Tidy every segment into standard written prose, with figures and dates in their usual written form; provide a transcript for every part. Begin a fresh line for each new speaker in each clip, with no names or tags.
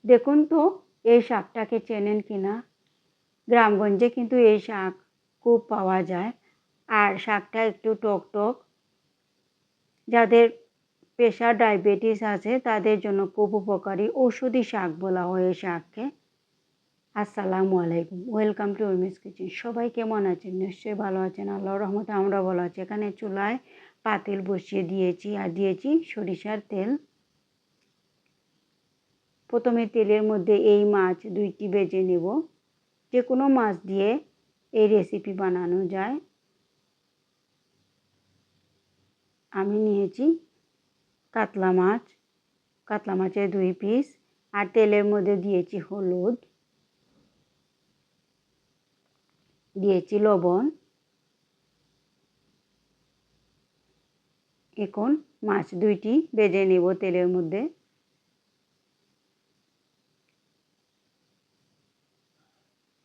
দেখুন তো এই শাকটাকে চেনেন কিনা। গ্রামগঞ্জে কিন্তু এই শাক খুব পাওয়া যায়। আর শাকটা একটু টক টক। যাদের প্রেশার ডায়াবেটিস আছে তাদের জন্য খুব উপকারী ঔষধি শাক বলা হয় এই শাককে। আসসালামু আলাইকুম, ওয়েলকাম টু উর্মিস কিচেন। সবাই কেমন আছেন? নিশ্চয়ই ভালো আছেন। আল্লাহর রহমতে আমরা ভালো আছি। এখানে চুলায় পাতিল বসিয়ে দিয়েছি আর দিয়েছি সরিষার তেল। প্রথমে তেলের মধ্যে এই মাছ 2টি ভেজে নেব। যে কোনো মাছ দিয়ে এই রেসিপি বানানো যায়। আমি নিয়েছি কাতলা মাছ, কাতলা মাছের 2 পিস। আর তেলের মধ্যে দিয়েছি হলুদ, দিয়েছি লবণ। এখন মাছ 2টি ভেজে নেব তেলের মধ্যে।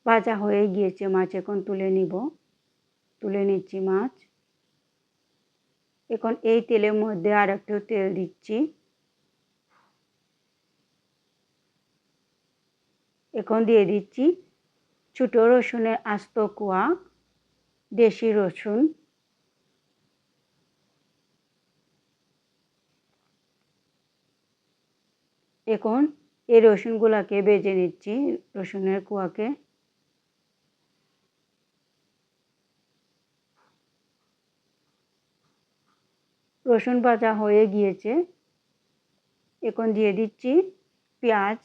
ভাজা হয়ে গিয়েছে মাছ, এখন তুলে নিব। তুলে নিচ্ছি মাছ। এখন এই তেলের মধ্যে আর একটু তেল দিচ্ছি। এখন দিয়ে দিচ্ছি ছোট রসুনের আস্ত কোয়া, দেশি রসুন। এখন এই রসুনগুলাকে ভেজে নিচ্ছি, রসুনের কোয়াকে। রসুন ভাজা হয়ে গিয়েছে। এখন দিয়ে দিচ্ছি পেঁয়াজ।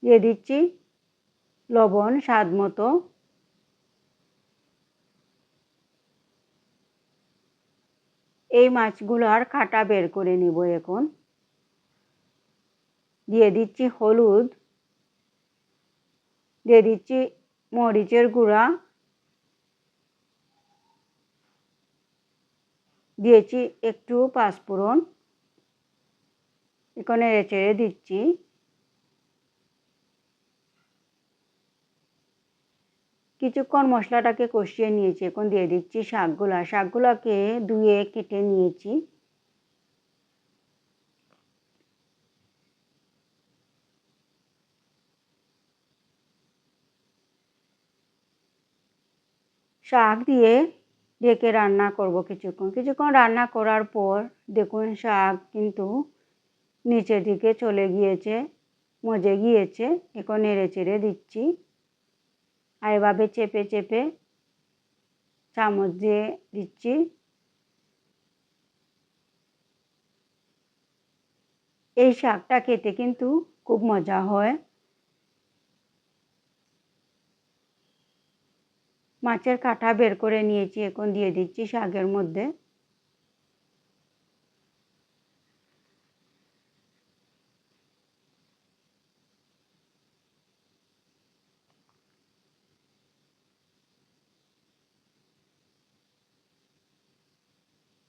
দিয়ে দিচ্ছি লবণ স্বাদ মতো। এই মাছগুলোর কাঁটা বের করে নিব এখন। দিয়ে দিচ্ছি হলুদ, দিয়ে দিচ্ছি মরিচের গুঁড়া, দিয়েছি একটু পাঁচফোড়ন। এখন নেড়ে চেড়ে দিচ্ছি। কিছুক্ষণ মশলাটাকে কষিয়ে নিয়েছি। এখন দিয়ে দিচ্ছি শাকগুলাকে ধুয়ে কেটে নিয়েছি। শাক দিয়ে ঢেকে রান্না করব কিছুক্ষণ রান্না করার পর দেখুন শাক কিন্তু নিচের দিকে চলে গিয়েছে, মজে গিয়েছে। এখন নেড়ে চেড়ে দিচ্ছি। আর এভাবে চেপে চেপে চামচ দিয়ে দিচ্ছি। এই শাকটা খেতে কিন্তু খুব মজা হয়। মাছের কাঁটা বের করে নিয়েছি, এখন দিয়ে দিচ্ছি শাকের মধ্যে।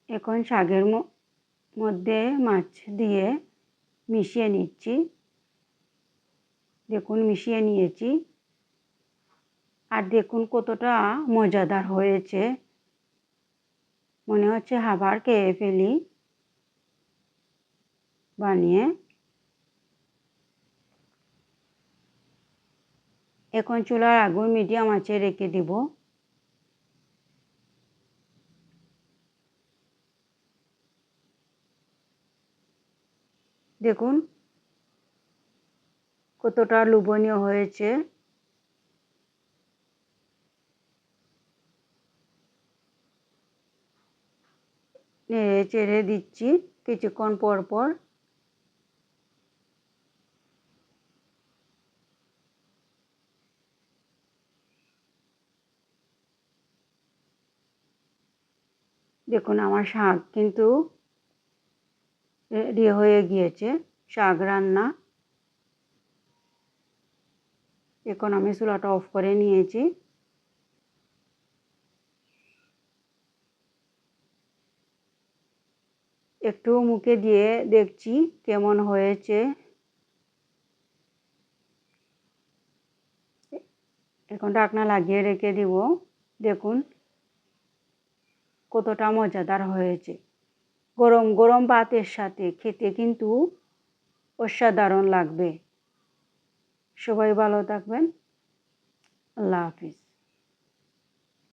এখন শাকের মধ্যে মাছ দিয়ে মিশিয়ে নিচ্ছি। দেখুন মিশিয়ে নিয়েছি। আর দেখুন কতটা মজাদার হয়েছে, মনে হচ্ছে আবার খেয়ে ফেলি বানিয়ে। এখন চুলার আগুন মিডিয়াম আঁচে রেখে দিব। দেখুন কতটা লোভনীয় হয়েছে। নেড়ে চেড়ে দিচ্ছি কিছুক্ষণ পর পর। দেখুন আমার শাক কিন্তু রেডি হয়ে গিয়েছে, শাক রান্না। এখন আমি চুলাটা অফ করে নিয়েছি। একটু মুখে দিয়ে দেখছি কেমন হয়েছে। এখন ঢাকনা লাগিয়ে রেখে দিব। দেখুন কতটা মজাদার হয়েছে। গরম গরম ভাতের সাথে খেতে কিন্তু অসাধারণ লাগবে। সবাই ভালো থাকবেন। আল্লাহ হাফিজ।